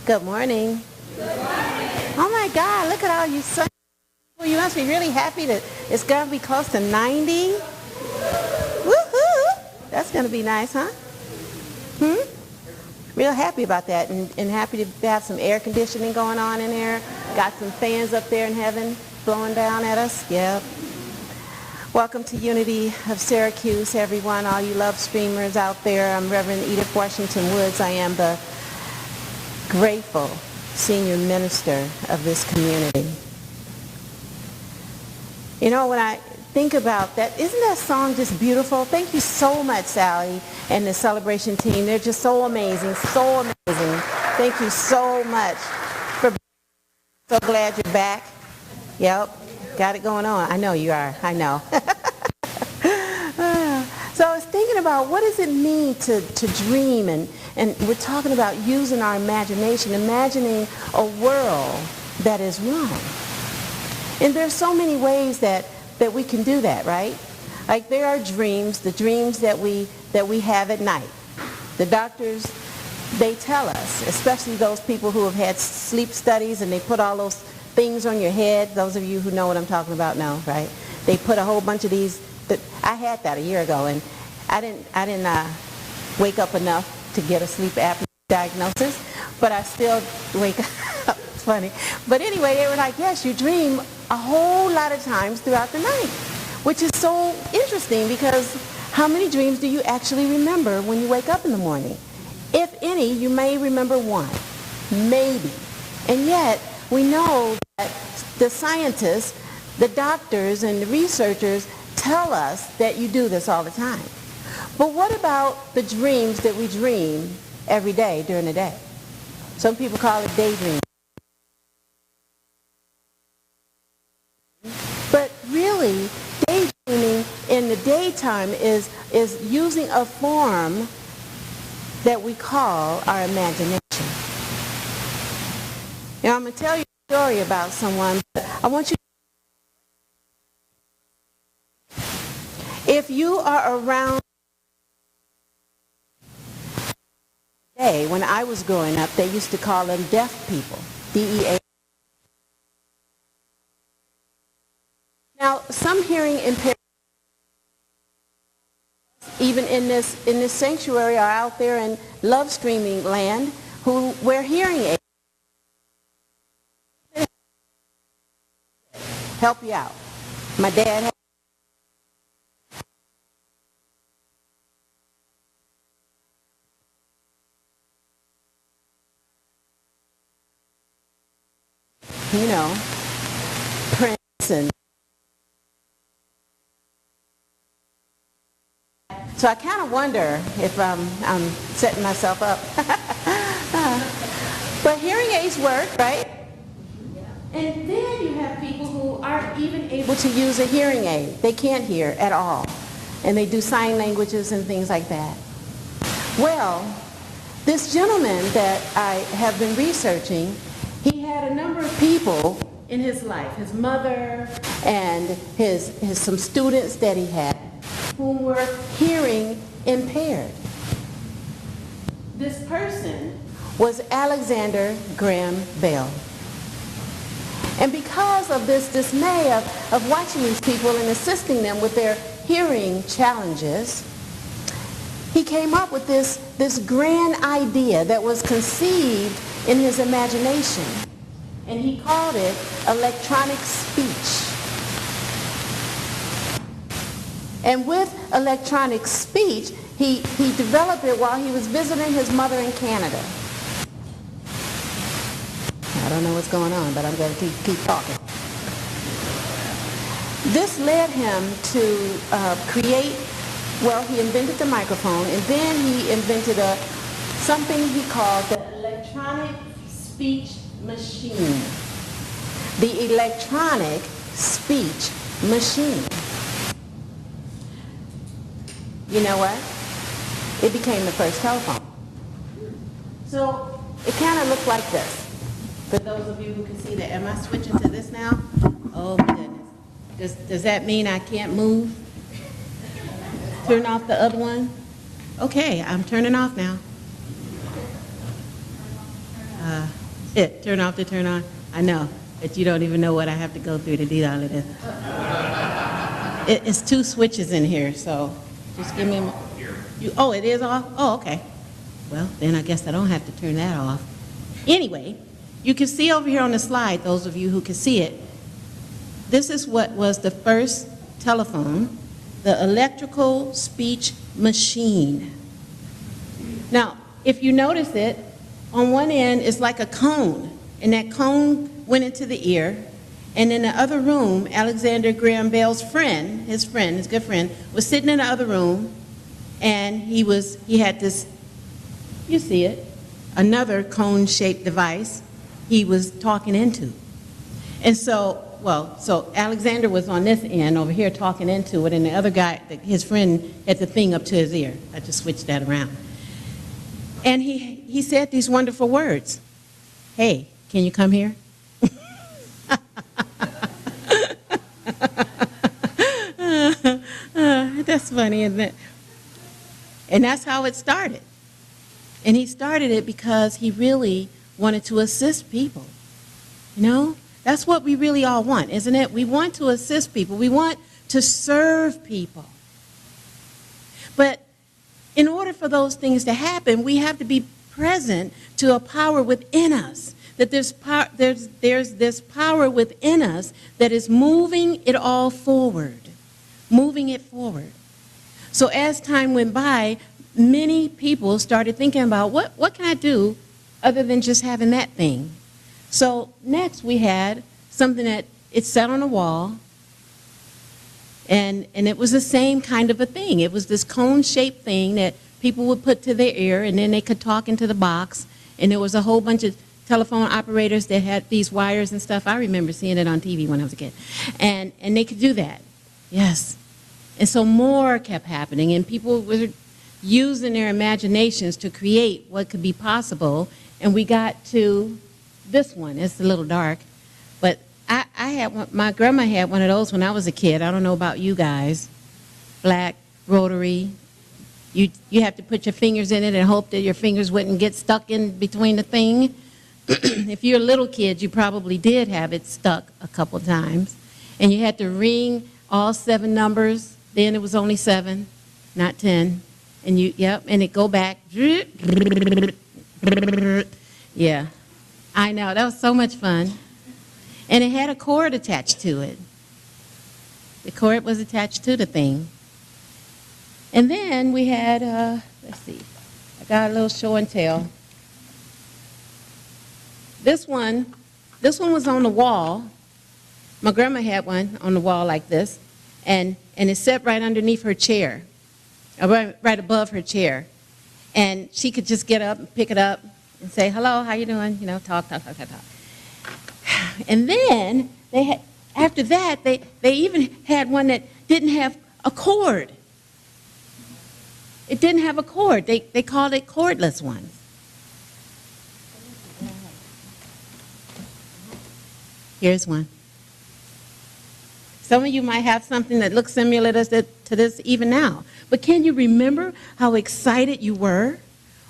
Good morning. Good morning. Oh my God, look at all you sunny people. You must be really happy that it's going to be close to 90. Woohoo! That's going to be nice, huh? Real happy about that, and happy to have some air conditioning going on in there. Got some fans up there in heaven blowing down at us. Yep. Welcome to Unity of Syracuse, everyone, all you love streamers out there. I'm Reverend Edith Washington Woods. I am the grateful senior minister of this community. You know, when I think about that, isn't that song just beautiful? Thank you so much, Sally, and the celebration team. They're just so amazing, so amazing. Thank you so much for being so glad you're back. Yep, got it going on. I know you are. I know. So I was thinking about what does it mean to dream, and we're talking about using our imagination, imagining a world that is wrong. And there's so many ways that we can do that, right? Like there are dreams, the dreams that we have at night. The doctors, they tell us, especially those people who have had sleep studies and they put all those things on your head. Those of you who know what I'm talking about know, right? They put a whole bunch of these. I had that a year ago, and I didn't wake up enough to get a sleep apnea diagnosis, but I still wake up. It's funny. But anyway, they were like, yes, you dream a whole lot of times throughout the night, which is so interesting because how many dreams do you actually remember when you wake up in the morning? If any, you may remember one, maybe. And yet, we know that the scientists, the doctors, and the researchers tell us that you do this all the time. But what about the dreams that we dream every day during the day? Some people call it daydreaming. But really, daydreaming in the daytime is using a form that we call our imagination. Now, I'm going to tell you a story about someone, but I want you to, if you are around, when I was growing up, they used to call them deaf people, D-E-A. Now, some hearing impaired, even in this sanctuary, are out there in love streaming land who wear hearing aids. Help you out. My dad had Prince, and so I kind of wonder if I'm setting myself up. But hearing aids work, right? And then you have people who aren't even able to use a hearing aid. They can't hear at all. And they do sign languages and things like that. Well, this gentleman that I have been researching, he had a number of people in his life, his mother and his some students that he had who were hearing impaired. This person was Alexander Graham Bell. And because of this dismay of watching these people and assisting them with their hearing challenges, he came up with this grand idea that was conceived in his imagination. And he called it electronic speech. And with electronic speech, he developed it while he was visiting his mother in Canada. I don't know what's going on, but I'm going to keep talking. This led him to create, well, he invented the microphone, and then he invented something he called the electronic speech machine. The electronic speech machine. You know what? It became the first telephone. So it kind of looked like this. For those of you who can see that, am I switching to this now? Oh my goodness. Does that mean I can't move? Turn off the other one? Okay, I'm turning off now. Turn off to turn on. I know that you don't even know what I have to go through to do all of this. It's 2 switches in here, so just give me a moment. Oh, it is off? Oh, okay. Well, then I guess I don't have to turn that off. Anyway, you can see over here on the slide, those of you who can see it, this is what was the first telephone, the electrical speech machine. Now, if you notice it, on one end is like a cone, and that cone went into the ear, and in the other room, Alexander Graham Bell's friend, his good friend, was sitting in the other room, and he had this, you see it, another cone-shaped device he was talking into. And so Alexander was on this end over here talking into it, and the other guy, his friend, had the thing up to his ear. I just switched that around. And he said these wonderful words. Hey, can you come here? That's funny, isn't it? And that's how it started. And he started it because he really wanted to assist people. You know? That's what we really all want, isn't it? We want to assist people. We want to serve people. But in order for those things to happen, we have to be present to a power within us. That there's this power within us that is moving it all forward. Moving it forward. So as time went by, many people started thinking about what can I do other than just having that thing? So next we had something that it sat on a wall, and it was the same kind of a thing. It was this cone-shaped thing that people would put to their ear, and then they could talk into the box, and there was a whole bunch of telephone operators that had these wires and stuff. I remember seeing it on TV when I was a kid. And they could do that. Yes. And so more kept happening, and people were using their imaginations to create what could be possible, and we got to this one. It's a little dark, but I had one, my grandma had one of those when I was a kid. I don't know about you guys. Black, rotary. You have to put your fingers in it and hope that your fingers wouldn't get stuck in between the thing. If you're a little kid, you probably did have it stuck a couple times. And you had to ring all 7 numbers. Then it was only 7, not 10. And and it go back. Yeah, I know, that was so much fun. And it had a cord attached to it. The cord was attached to the thing. And then we had, let's see, I got a little show and tell. This one was on the wall. My grandma had one on the wall like this, and it sat right underneath her chair, right above her chair. And she could just get up and pick it up and say, hello, how you doing? You know, talk. And then after that, they even had one that didn't have a cord. It didn't have a cord. They called it cordless ones. Here's one. Some of you might have something that looks similar to this even now. But can you remember how excited you were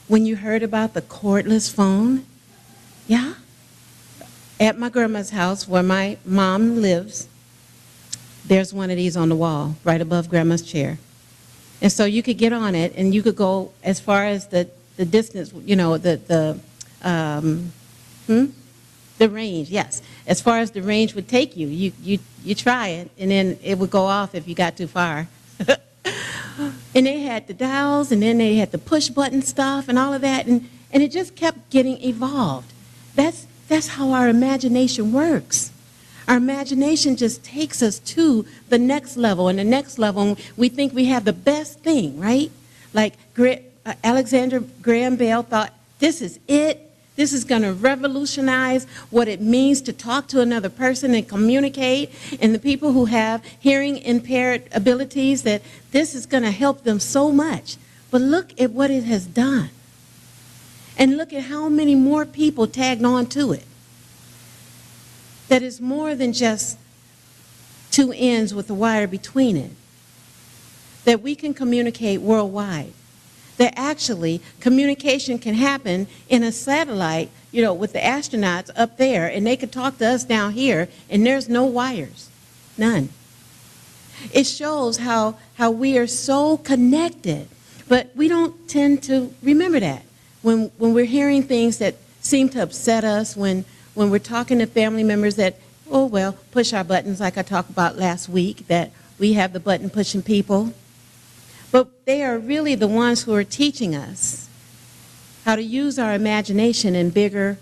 when you heard about the cordless phone? Yeah? At my grandma's house, where my mom lives, there's one of these on the wall right above grandma's chair. And so you could get on it, and you could go as far as the distance, you know, the range, yes. As far as the range would take you, you try it, and then it would go off if you got too far. And they had the dials, and then they had the push button stuff and all of that, and it just kept getting evolved. That's how our imagination works. Our imagination just takes us to the next level, and the next level, we think we have the best thing, right? Like Alexander Graham Bell thought, this is it. This is going to revolutionize what it means to talk to another person and communicate. And the people who have hearing impaired abilities, that this is going to help them so much. But look at what it has done. And look at how many more people tagged on to it. That is more than just 2 ends with a wire between it. That we can communicate worldwide. that actually communication can happen in a satellite, with the astronauts up there, and they could talk to us down here, and there's no wires, none. It shows how we are so connected, but we don't tend to remember that. When we're hearing things that seem to upset us, when we're talking to family members that, push our buttons like I talked about last week, that we have the button pushing people. But they are really the ones who are teaching us how to use our imagination in bigger,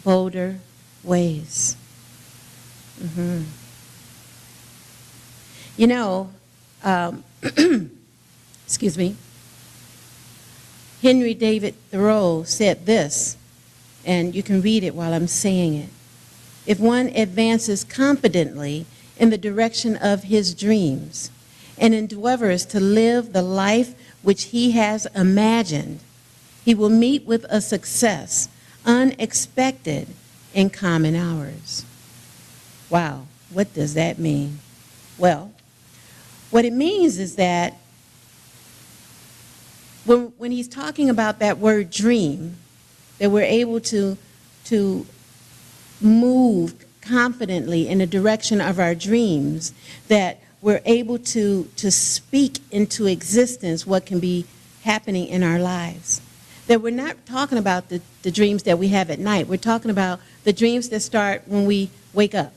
bolder ways. Excuse me. Henry David Thoreau said this, and you can read it while I'm saying it. If one advances confidently in the direction of his dreams and endeavors to live the life which he has imagined, he will meet with a success unexpected in common hours. Wow, what does that mean? Well, what it means is that when he's talking about that word dream, that we're able to move confidently in the direction of our dreams, that we're able to speak into existence what can be happening in our lives. That we're not talking about the dreams that we have at night. We're talking about the dreams that start when we wake up,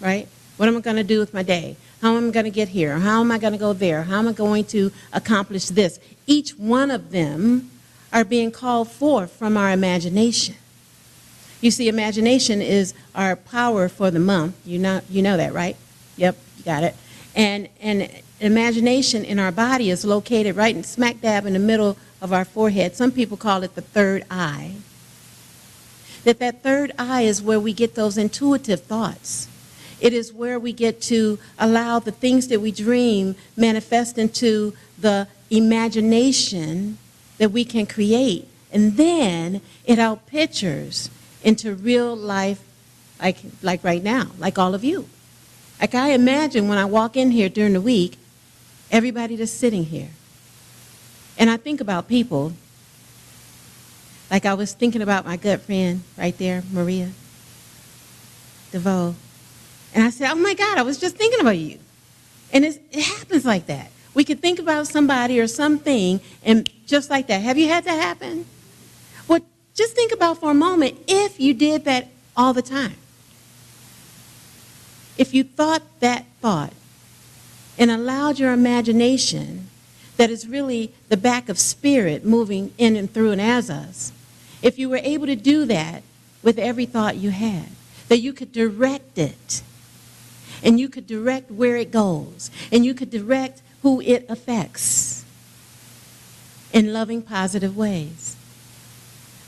right? What am I going to do with my day? How am I going to get here? How am I going to go there? How am I going to accomplish this? Each one of them are being called forth from our imagination. You see, imagination is our power for the month. You know that, right? Yep, you got it. And imagination in our body is located right in smack dab in the middle of our forehead. Some people call it the third eye. That third eye is where we get those intuitive thoughts. It is where we get to allow the things that we dream manifest into the imagination that we can create. And then it outpictures into real life, like right now, like all of you. Like I imagine when I walk in here during the week, everybody that's sitting here. And I think about people, like I was thinking about my good friend right there, Maria DeVoe. And I said, oh my God, I was just thinking about you. And it happens like that. We could think about somebody or something, and just like that. Have you had that happen? Well, just think about for a moment if you did that all the time. If you thought that thought and allowed your imagination, that is really the back of spirit moving in and through and as us, if you were able to do that with every thought you had, that you could direct it, and you could direct where it goes, and you could direct who it affects in loving, positive ways.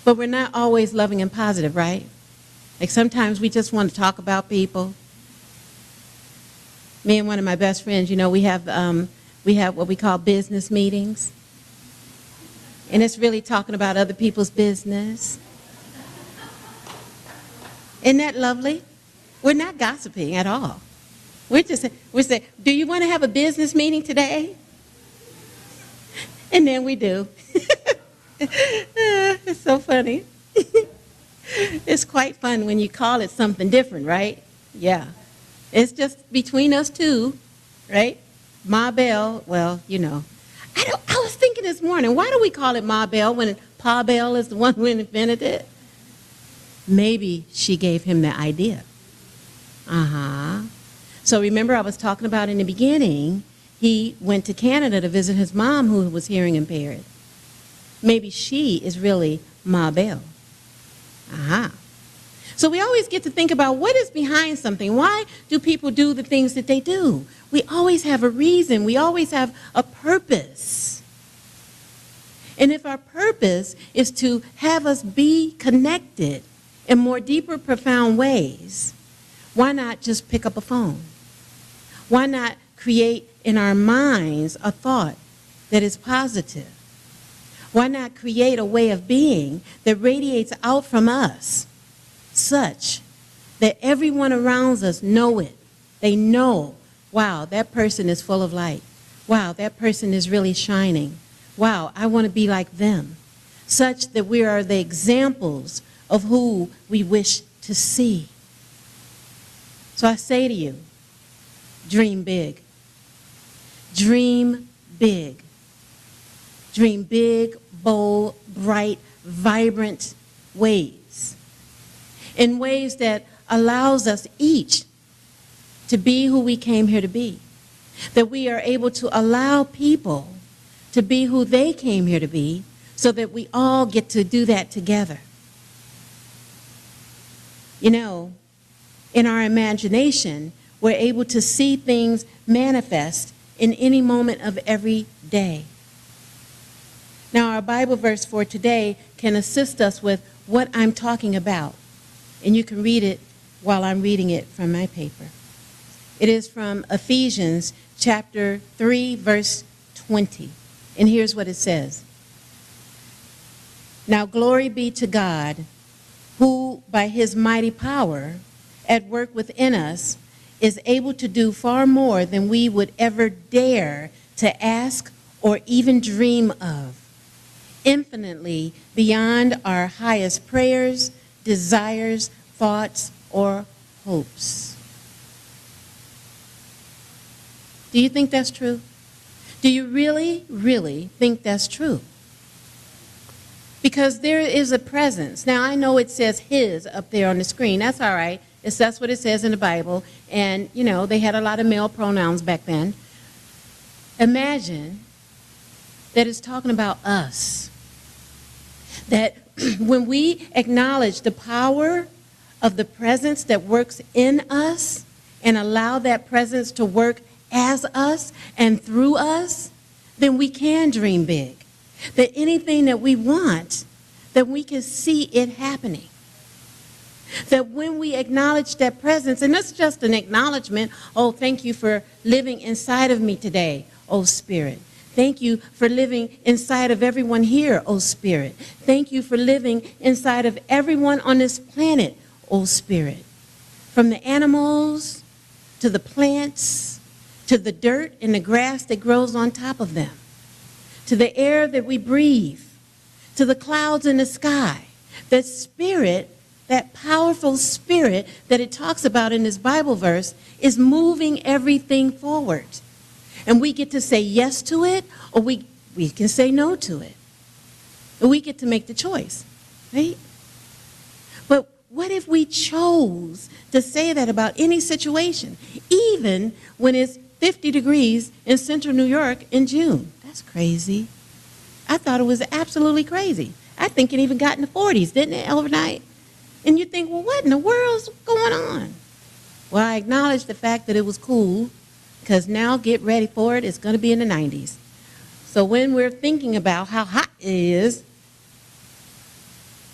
But we're not always loving and positive, right? Like sometimes we just want to talk about people. Me and one of my best friends, we have what we call business meetings. And it's really talking about other people's business. Isn't that lovely? We're not gossiping at all. We're saying, do you want to have a business meeting today? And then we do. It's so funny. It's quite fun when you call it something different, right? Yeah. It's just between us two, right? Ma Bell, well, I was thinking this morning, why do we call it Ma Bell when Pa Bell is the one who invented it? Maybe she gave him the idea. So remember I was talking about in the beginning, he went to Canada to visit his mom who was hearing impaired. Maybe she is really Ma Bell. So we always get to think about what is behind something. Why do people do the things that they do? We always have a reason. We always have a purpose. And if our purpose is to have us be connected in more deeper, profound ways, why not just pick up a phone? Why not create in our minds a thought that is positive? Why not create a way of being that radiates out from us such that everyone around us know it? They know, wow, that person is full of light. Wow, that person is really shining. wow, I want to be like them, such that we are the examples of who we wish to see. So I say to you, dream big. Dream big. Dream big, bold, bright, vibrant ways. In ways that allows us each to be who we came here to be. That we are able to allow people to be who they came here to be, so that we all get to do that together. You know, in our imagination, we're able to see things manifest in any moment of every day. Now, our Bible verse for today can assist us with what I'm talking about, and you can read it while I'm reading it from my paper. It is from Ephesians chapter 3, verse 20, and here's what it says. Now, glory be to God, who by his mighty power at work within us is able to do far more than we would ever dare to ask or even dream of, infinitely beyond our highest prayers, desires, thoughts, or hopes. Do you think that's true? Do you really, really think that's true? Because there is a presence. Now, I know it says his up there on the screen. That's all right. That's what it says in the Bible. And, you know, they had a lot of male pronouns back then. Imagine that it's talking about us. That when we acknowledge the power of the presence that works in us and allow that presence to work as us and through us, then we can dream big. That anything that we want, that we can see it happening. That when we acknowledge that presence, and that's just an acknowledgement, oh, thank you for living inside of me today, oh Spirit. Thank you for living inside of everyone here, oh Spirit. Thank you for living inside of everyone on this planet, oh Spirit. From the animals to the plants, to the dirt and the grass that grows on top of them, to the air that we breathe, to the clouds in the sky. That spirit, that powerful spirit that it talks about in this Bible verse, is moving everything forward. And we get to say yes to it, or we can say no to it. And we get to make the choice, right? But what if we chose to say that about any situation, even when it's 50 degrees in central New York in June? That's crazy. I thought it was absolutely crazy. I think it even got in the 40s, didn't it, overnight? And you think, well, what in the world's going on? Well, I acknowledge the fact that it was cool, because now get ready for it. It's going to be in the 90s. So when we're thinking about how hot it is,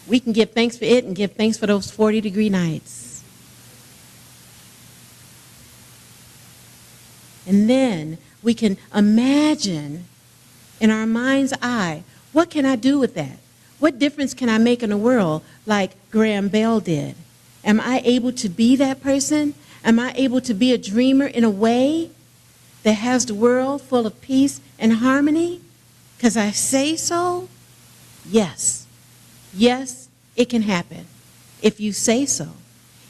we can give thanks for it and give thanks for those 40-degree nights. And then we can imagine in our mind's eye, what can I do with that? What difference can I make in the world like Graham Bell did? Am I able to be that person? Am I able to be a dreamer in a way that has the world full of peace and harmony? Because I say so? Yes. Yes, it can happen. If you say so.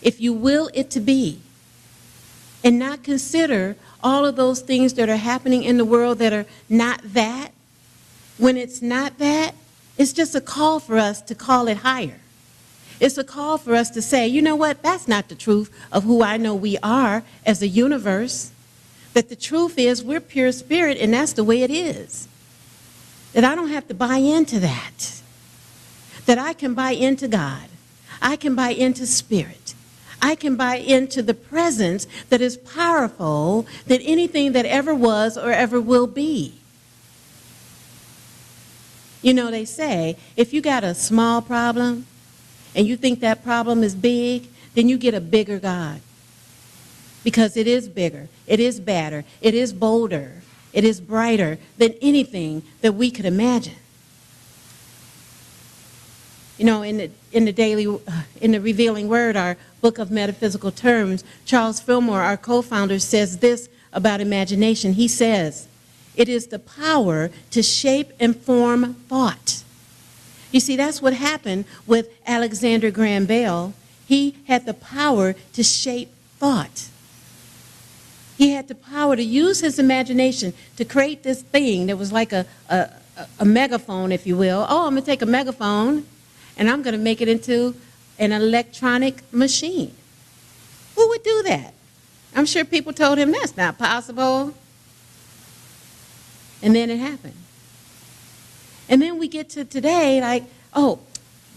If you will it to be. And not consider all of those things that are happening in the world that are not that. When it's not that, it's just a call for us to call it higher. It's a call for us to say, you know what, that's not the truth of who I know we are as a universe. That the truth is we're pure spirit, and that's the way it is. That I don't have to buy into that. That I can buy into God. I can buy into spirit. I can buy into the presence that is powerful than anything that ever was or ever will be. You know, they say, if you got a small problem and you think that problem is big, then you get a bigger God. Because it is bigger, it is badder, it is bolder, it is brighter than anything that we could imagine. You know, in the Revealing Word, our book of metaphysical terms, Charles Fillmore, our co-founder, says this about imagination. He says, It is the power to shape and form thought. You see, that's what happened with Alexander Graham Bell. He had the power to shape thought. He had the power to use his imagination to create this thing that was like a megaphone, if you will. Oh, I'm going to take a megaphone and I'm going to make it into an electronic machine. Who would do that? I'm sure people told him that's not possible. And then it happened. And then we get to today, like, oh,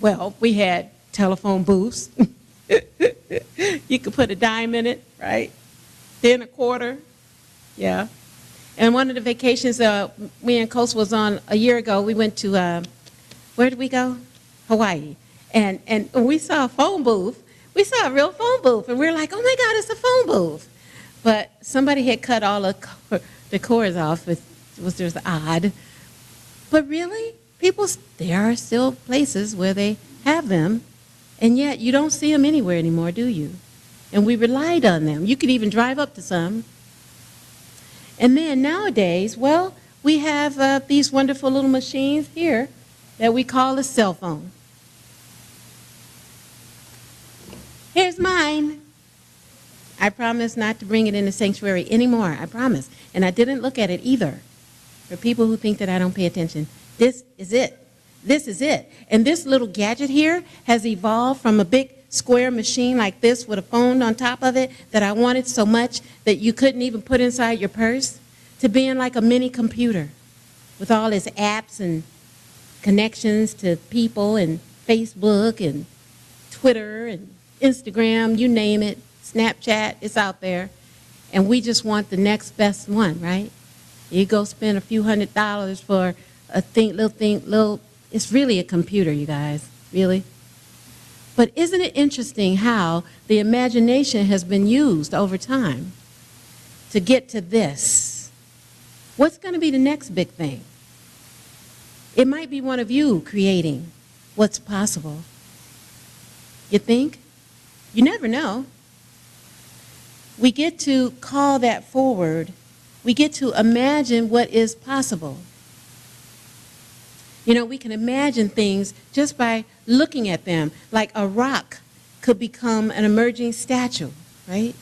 well, we had telephone booths. You could put a dime in it, right? Then a quarter. Yeah. And one of the vacations me and Coast was on a year ago, we went to, where did we go? Hawaii. And we saw a phone booth. We saw a real phone booth. And we were like, oh, my God, it's a phone booth. But somebody had cut all the cords off. It was just odd. But really, there are still places where they have them, and yet you don't see them anywhere anymore, do you? And we relied on them. You could even drive up to some. And then nowadays, well, we have these wonderful little machines here that we call a cell phone. Here's mine. I promise not to bring it in the sanctuary anymore. I promise. And I didn't look at it either. For people who think that I don't pay attention, this is it. This is it. And this little gadget here has evolved from a big square machine like this with a phone on top of it that I wanted so much that you couldn't even put inside your purse, to being like a mini computer with all its apps and connections to people and Facebook and Twitter and Instagram, you name it, Snapchat, it's out there. And we just want the next best one, right? You go spend a few $100s for a little, it's really a computer, you guys, really. But isn't it interesting how the imagination has been used over time to get to this? What's going to be the next big thing? It might be one of you creating what's possible. You think? You never know. We get to call that forward. We get to imagine what is possible. You know, we can imagine things just by looking at them, like a rock could become an emerging statue, right?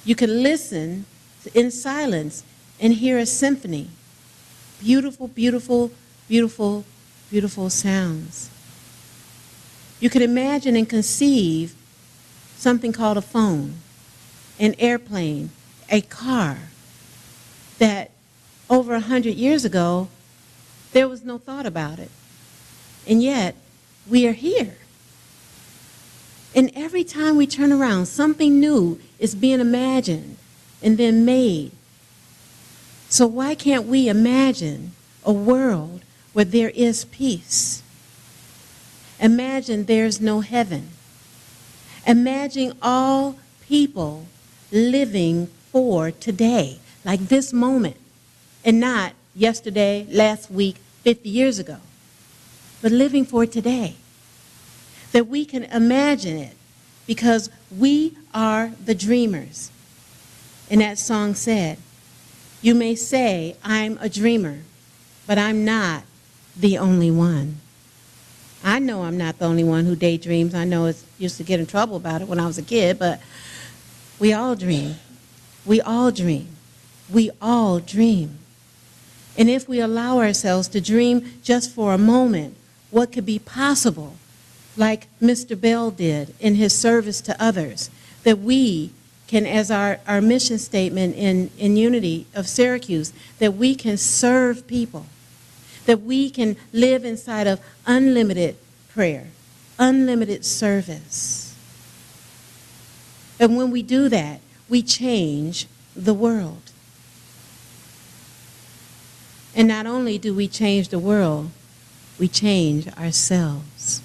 You can listen in silence and hear a symphony. Beautiful, beautiful, beautiful, beautiful sounds. You can imagine and conceive something called a phone, an airplane, a car, that over 100 years ago, there was no thought about it. And yet, we are here. And every time we turn around, something new is being imagined and then made. So why can't we imagine a world where there is peace? Imagine there's no heaven. Imagine all people living for today, like this moment, and not yesterday, last week, 50 years ago, but living for today. That we can imagine it because we are the dreamers. And that song said, you may say I'm a dreamer, but I'm not the only one. I know I'm not the only one who daydreams. I know I used to get in trouble about it when I was a kid, but we all dream. We all dream. We all dream. And if we allow ourselves to dream just for a moment, what could be possible, like Mr. Bell did in his service to others, that we can, as our mission statement in Unity of Syracuse, that we can serve people, that we can live inside of unlimited prayer, unlimited service. And when we do that, we change the world. And not only do we change the world, we change ourselves.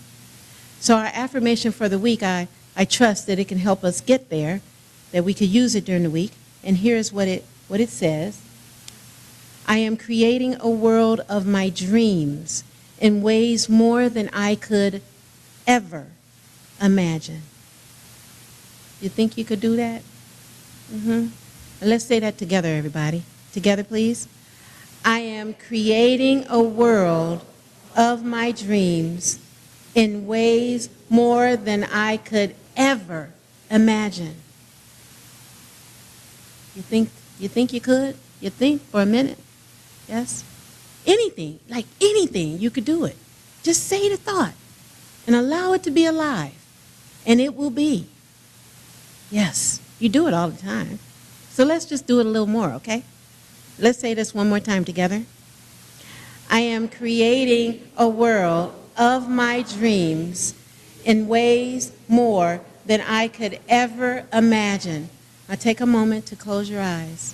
So our affirmation for the week, I trust that it can help us get there, that we could use it during the week. And here's what it says. I am creating a world of my dreams in ways more than I could ever imagine. You think you could do that? Let's say that together, everybody. Together, please. I am creating a world of my dreams in ways more than I could ever imagine. You think you could? You think for a minute? Yes? Anything, like anything, you could do it. Just say the thought and allow it to be alive, and it will be. Yes, you do it all the time. So let's just do it a little more, okay? Let's say this one more time together. I am creating a world of my dreams in ways more than I could ever imagine. Now take a moment to close your eyes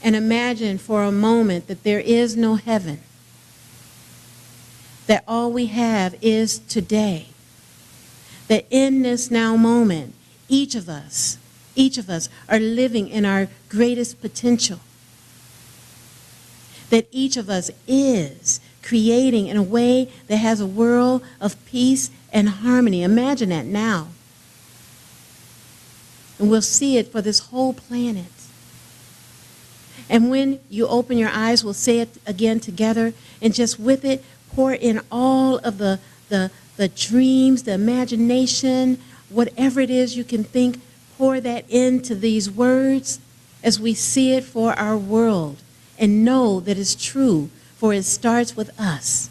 and imagine for a moment that there is no heaven, that all we have is today, that in this now moment, each of us are living in our greatest potential, that each of us is creating in a way that has a world of peace and harmony. Imagine that now. And we'll see it for this whole planet. And when you open your eyes, we'll say it again together, and just with it, pour in all of the dreams, the imagination, whatever it is you can think, pour that into these words as we see it for our world. And know that it's true, for it starts with us.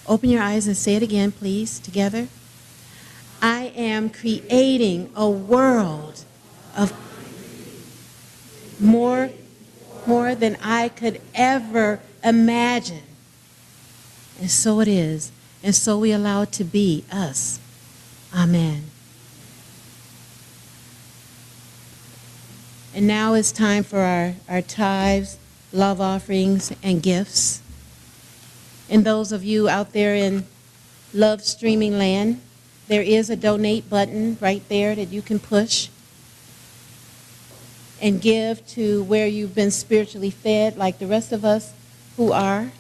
Open your eyes and say it again, please, together. I am creating a world of more than I could ever imagine. And so it is. And so we allow it to be us. Amen. And now it's time for our tithes, love offerings, and gifts. And those of you out there in love streaming land, there is a donate button right there that you can push and give to where you've been spiritually fed, like the rest of us who are.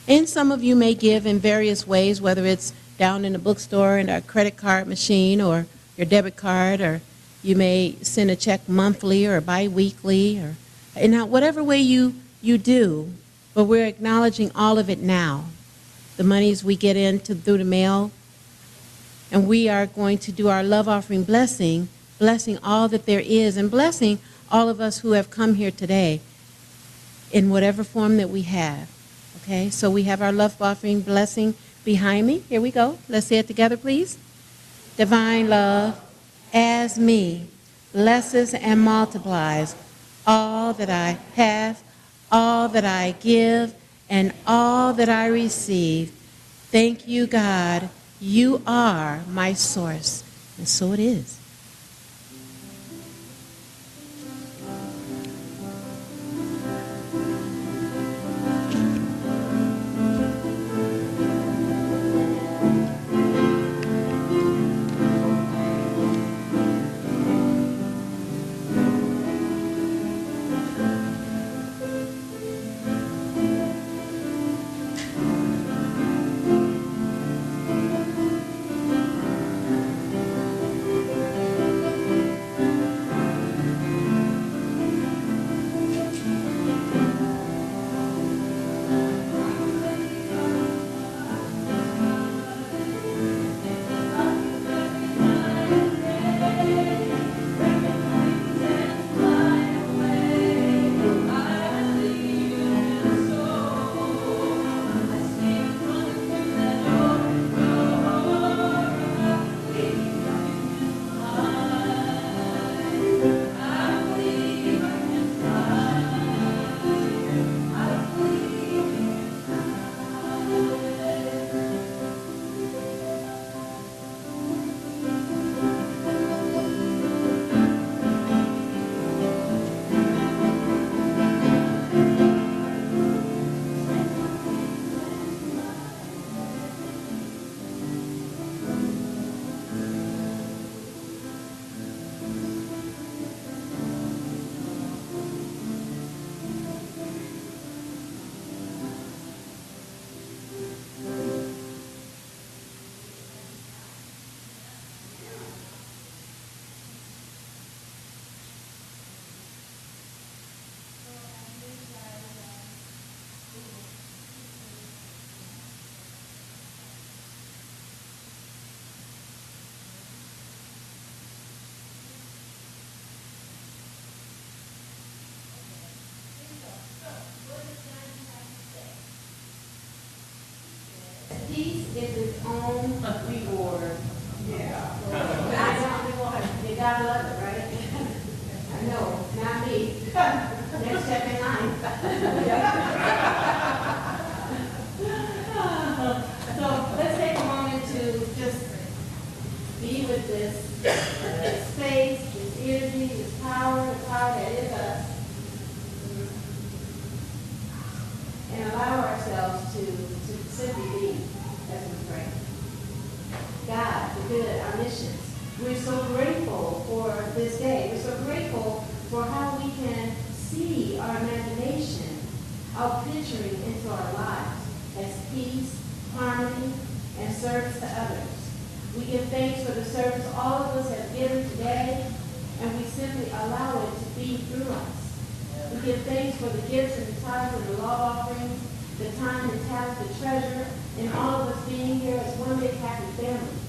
And some of you may give in various ways, whether it's down in the bookstore in our credit card machine or your debit card, or you may send a check monthly or bi-weekly, or in whatever way you do, but we're acknowledging all of it now. The monies we get in through the mail, and we are going to do our love offering blessing all that there is, and blessing all of us who have come here today in whatever form that we have. Okay, so we have our love offering blessing behind me. Here we go. Let's say it together, please. Divine love, as me, blesses and multiplies all that I have, all that I give, and all that I receive. Thank you, God. You are my source. And so it is. peace is its own reward. Yeah. I know. You gotta love it, right? I know, not me. Next step in line. So let's take a moment to just be with this space, this energy, this power, the power that is us. And allow ourselves to simply be as we pray. God, the good, omniscience. We're so grateful for this day. We're so grateful for how we can see our imagination out picturing into our lives as peace, harmony, and service to others. We give thanks for the service all of us have given today, and we simply allow it to be through us. We give thanks for the gifts and the tithes and the love offerings, the time and talent, the treasure, and all of us being here as one big happy family.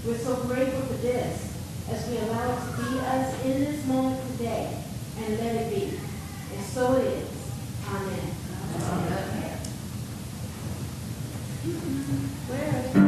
We're so grateful for this as we allow it to be us in this moment today, and let it be. And so it is. Amen. Amen. Where is it?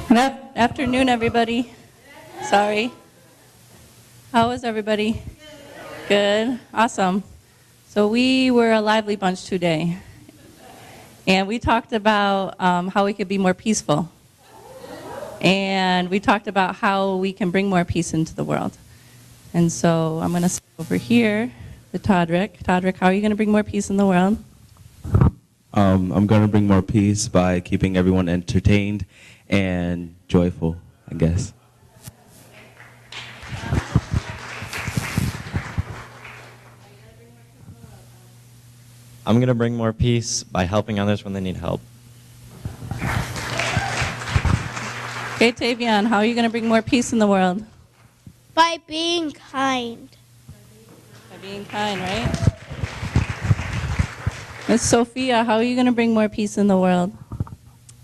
Good afternoon, everybody. Sorry. How was everybody? Good. Awesome. So we were a lively bunch today. And we talked about how we could be more peaceful. And we talked about how we can bring more peace into the world. And so I'm going to sit over here with Todrick. Todrick, how are you going to bring more peace in the world? I'm going to bring more peace by keeping everyone entertained and joyful, I guess. I'm going to bring more peace by helping others when they need help. Okay, Tavion, how are you going to bring more peace in the world? By being kind. By being kind, right? Miss Sophia, how are you going to bring more peace in the world?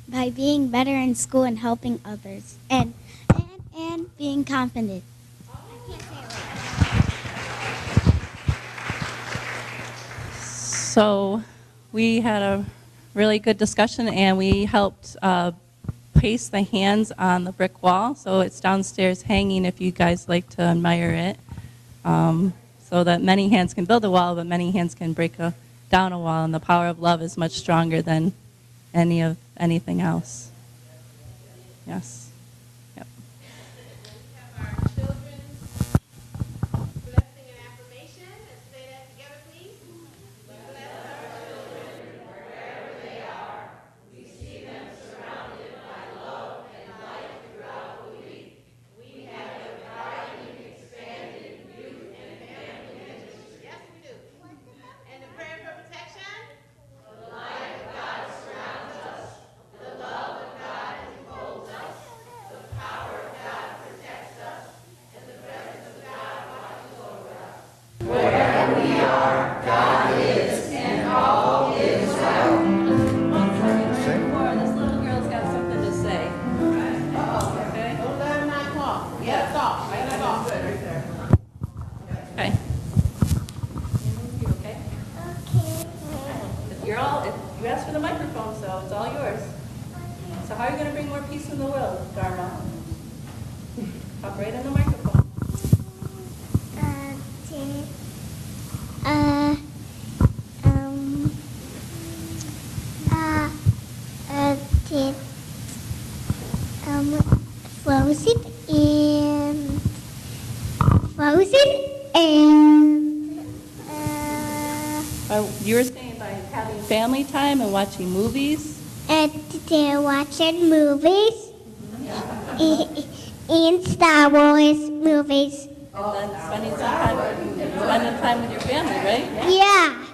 By being better in school and helping others. And being confident. So we had a really good discussion, and we helped paste the hands on the brick wall. So it's downstairs hanging if you guys like to admire it. So that many hands can build a wall, but many hands can break down a wall. And the power of love is much stronger than anything else. Yes. Yep. Our children's blessing and affirmation. Let's say that together, please. Bless our children wherever they are. We see them surrounded by love and light throughout the week. We have a thriving, expanding youth and family ministry. Yes, we do. And the prayer for protection. The light of God surrounds us. The love of God enfolds us. The power of God protects us. And the presence of God watches over us. Wherever we are, God is, and all is well. One second, right before, this little girl's got something to say. Okay? Don't let her not talk. Yeah, talk. Right, talk. Good, right there. Okay. You okay? If you asked for the microphone, so it's all yours. So how are you going to bring more peace in the world, Dharma? Talk right in the microphone. and You were saying by having family time and watching movies? and they're watching movies and Star Wars movies. And then spending time with your family, right? Yeah.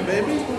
Baby.